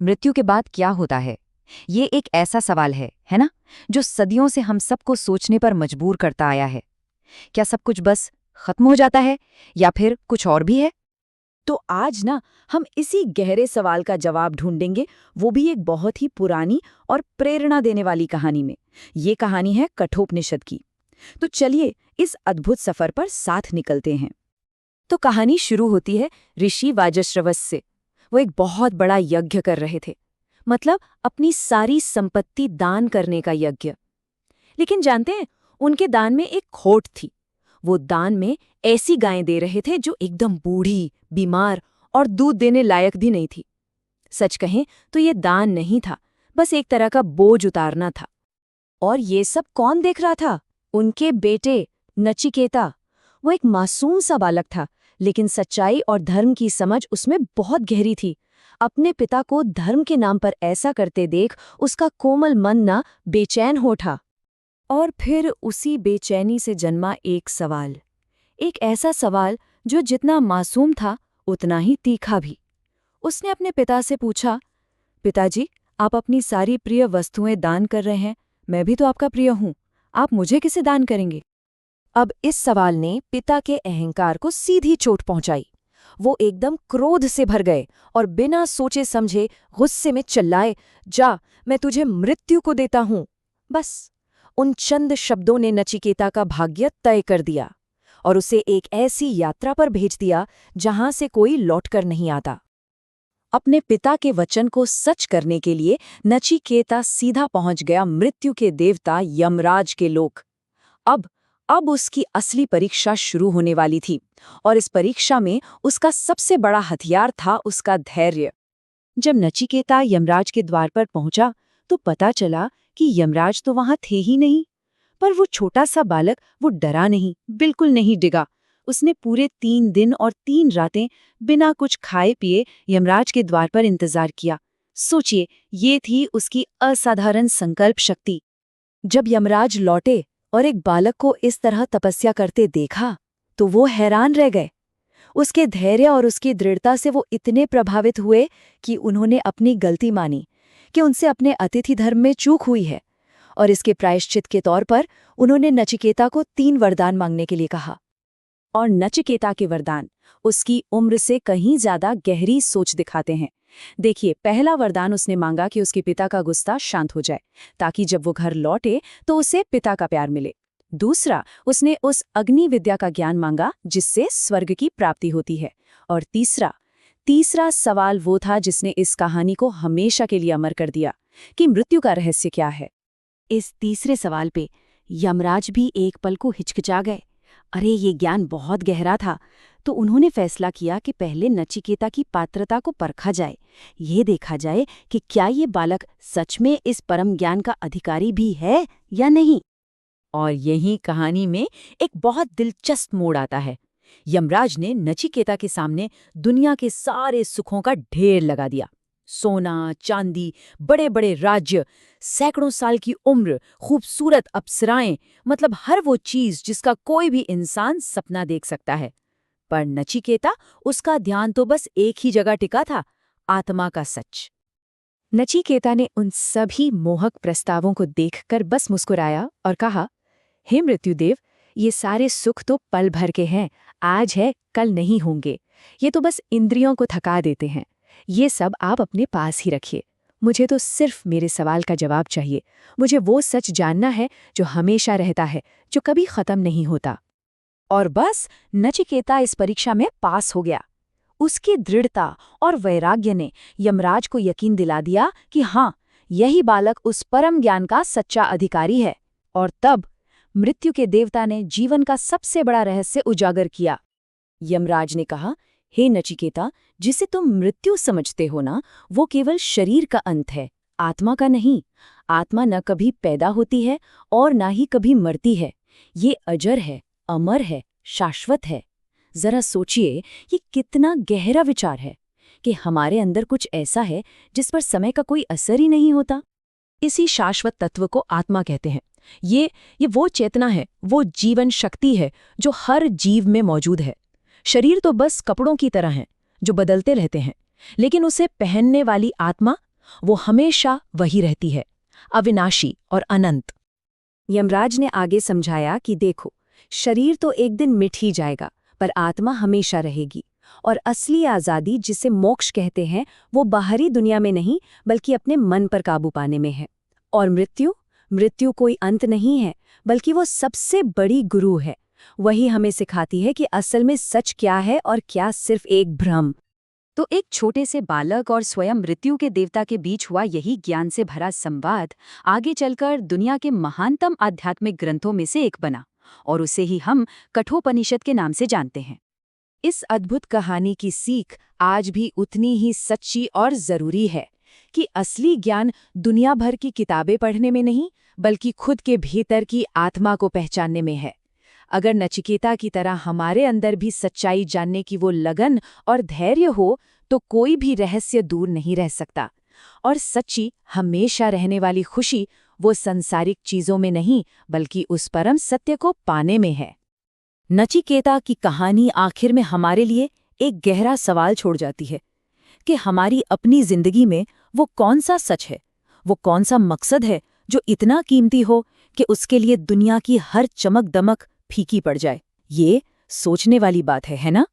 मृत्यु के बाद क्या होता है? ये एक ऐसा सवाल है ना? जो सदियों से हम सबको सोचने पर मजबूर करता आया है। क्या सब कुछ बस खत्म हो जाता है या फिर कुछ और भी है? तो आज ना हम इसी गहरे सवाल का जवाब ढूंढेंगे, वो भी एक बहुत ही पुरानी और प्रेरणा देने वाली कहानी में। ये कहानी है कठोपनिषद की। तो चलिए इस अद्भुत सफर पर साथ निकलते हैं। तो कहानी शुरू होती है ऋषि वाजश्रवस से। वो एक बहुत बड़ा यज्ञ कर रहे थे, मतलब अपनी सारी संपत्ति दान करने का यज्ञ। लेकिन जानते हैं, उनके दान में एक खोट थी। वो दान में ऐसी गायें दे रहे थे जो एकदम बूढ़ी, बीमार और दूध देने लायक भी नहीं थी। सच कहें तो ये दान नहीं था, बस एक तरह का बोझ उतारना था। और ये सब कौन देख रहा था? उनके बेटे नचिकेता। वो एक मासूम सा बालक था, लेकिन सच्चाई और धर्म की समझ उसमें बहुत गहरी थी। अपने पिता को धर्म के नाम पर ऐसा करते देख उसका कोमल मन ना बेचैन हो उठा। और फिर उसी बेचैनी से जन्मा एक सवाल, एक ऐसा सवाल जो जितना मासूम था उतना ही तीखा भी। उसने अपने पिता से पूछा, पिताजी, आप अपनी सारी प्रिय वस्तुएं दान कर रहे हैं, मैं भी तो आपका प्रिय हूं, आप मुझे किसे दान करेंगे? अब इस सवाल ने पिता के अहंकार को सीधी चोट पहुंचाई। वो एकदम क्रोध से भर गए और बिना सोचे समझे गुस्से में चिल्लाए, जा, मैं तुझे मृत्यु को देता हूं। बस उन चंद शब्दों ने नचिकेता का भाग्य तय कर दिया और उसे एक ऐसी यात्रा पर भेज दिया जहां से कोई लौटकर नहीं आता। अपने पिता के वचन को सच करने के लिए नचिकेता सीधा पहुंच गया मृत्यु के देवता यमराज के लोक। अब उसकी असली परीक्षा शुरू होने वाली थी, और इस परीक्षा में उसका सबसे बड़ा हथियार था उसका धैर्य। जब नचिकेता यमराज के द्वार पर पहुंचा तो पता चला कि यमराज तो वहां थे ही नहीं। पर वो छोटा सा बालक, वो डरा नहीं, बिल्कुल नहीं डिगा। उसने पूरे 3 दिन और 3 रातें बिना कुछ खाए पिए यमराज के द्वार पर इंतजार किया। सोचिए, ये थी उसकी असाधारण संकल्प शक्ति। जब यमराज लौटे और एक बालक को इस तरह तपस्या करते देखा तो वो हैरान रह गए। उसके धैर्य और उसकी दृढ़ता से वो इतने प्रभावित हुए कि उन्होंने अपनी गलती मानी कि उनसे अपने अतिथि धर्म में चूक हुई है, और इसके प्रायश्चित के तौर पर उन्होंने नचिकेता को 3 वरदान मांगने के लिए कहा। और नचिकेता के वरदान उसकी उम्र से कहीं ज्यादा गहरी सोच दिखाते हैं। देखिए, पहला वरदान उसने मांगा कि उसके पिता का गुस्सा शांत हो जाए, ताकि जब वो घर लौटे तो उसे पिता का प्यार मिले। दूसरा, उसने उस अग्नि विद्या का ज्ञान मांगा जिससे स्वर्ग की प्राप्ति होती है। और तीसरा सवाल वो था जिसने इस कहानी को हमेशा के लिए अमर कर दिया, कि मृत्यु का रहस्य क्या है। इस तीसरे सवाल पे यमराज भी एक पल को हिचकिचा गए। अरे, ये ज्ञान बहुत गहरा था, तो उन्होंने फैसला किया कि पहले नचिकेता की पात्रता को परखा जाए। ये देखा जाए कि क्या ये बालक सच में इस परम ज्ञान का अधिकारी भी है या नहीं। और यही कहानी में एक बहुत दिलचस्प मोड़ आता है। यमराज ने नचिकेता के सामने दुनिया के सारे सुखों का ढेर लगा दिया। सोना, चांदी, बड़े बड़े राज्य, सैकड़ों साल की उम्र, खूबसूरत अप्सराएं, मतलब हर वो चीज जिसका कोई भी इंसान सपना देख सकता है। पर नचिकेता, उसका ध्यान तो बस एक ही जगह टिका था, आत्मा का सच। नचिकेता ने उन सभी मोहक प्रस्तावों को देखकर बस मुस्कुराया और कहा, हे मृत्युदेव, ये सारे सुख तो पल भर के हैं, आज है कल नहीं होंगे। ये तो बस इंद्रियों को थका देते हैं। ये सब आप अपने पास ही रखिए। मुझे तो सिर्फ मेरे सवाल का जवाब चाहिए। मुझे वो सच जानना है जो हमेशा रहता है, जो कभी खत्म नहीं होता। और बस नचिकेता इस परीक्षा में पास हो गया। उसकी दृढ़ता और वैराग्य ने यमराज को यकीन दिला दिया कि हाँ, यही बालक उस परम ज्ञान का सच्चा अधिकारी है। और तब मृत्यु के देवता ने जीवन का सबसे बड़ा रहस्य उजागर किया। यमराज ने कहा, हे नचिकेता, जिसे तुम मृत्यु समझते हो ना, वो केवल शरीर का अंत है, आत्मा का नहीं। आत्मा न कभी पैदा होती है और ना ही कभी मरती है। ये अजर है, अमर है, शाश्वत है। जरा सोचिए, ये कितना गहरा विचार है कि हमारे अंदर कुछ ऐसा है जिस पर समय का कोई असर ही नहीं होता। इसी शाश्वत तत्व को आत्मा कहते हैं। ये वो चेतना है, वो जीवन शक्ति है जो हर जीव में मौजूद है। शरीर तो बस कपड़ों की तरह हैं जो बदलते रहते हैं, लेकिन उसे पहनने वाली आत्मा वो हमेशा वही रहती है, अविनाशी और अनंत। यमराज ने आगे समझाया कि देखो, शरीर तो एक दिन मिट ही जाएगा, पर आत्मा हमेशा रहेगी। और असली आज़ादी, जिसे मोक्ष कहते हैं, वो बाहरी दुनिया में नहीं बल्कि अपने मन पर काबू पाने में है। और मृत्यु कोई अंत नहीं है, बल्कि वो सबसे बड़ी गुरु है। वही हमें सिखाती है कि असल में सच क्या है और क्या सिर्फ एक भ्रम। तो एक छोटे से बालक और स्वयं मृत्यु के देवता के बीच हुआ यही ज्ञान से भरा संवाद आगे चलकर दुनिया के महानतम आध्यात्मिक ग्रंथों में से एक बना, और उसे ही हम कठोपनिषद के नाम से जानते हैं। इस अद्भुत कहानी की सीख आज भी उतनी ही सच्ची और जरूरी है कि असली ज्ञान दुनिया भर की किताबें पढ़ने में नहीं, बल्कि खुद के भीतर की आत्मा को पहचानने में है। अगर नचिकेता की तरह हमारे अंदर भी सच्चाई जानने की वो लगन और धैर्य हो, तो कोई भी रहस्य दूर नहीं रह सकता। और सच्ची, हमेशा रहने वाली खुशी वो संसारिक चीजों में नहीं, बल्कि उस परम सत्य को पाने में है। नचिकेता की कहानी आखिर में हमारे लिए एक गहरा सवाल छोड़ जाती है कि हमारी अपनी जिंदगी में वो कौन सा सच है, वो कौन सा मकसद है जो इतना कीमती हो कि उसके लिए दुनिया की हर चमक दमक फीकी पड़ जाए। ये सोचने वाली बात है ना?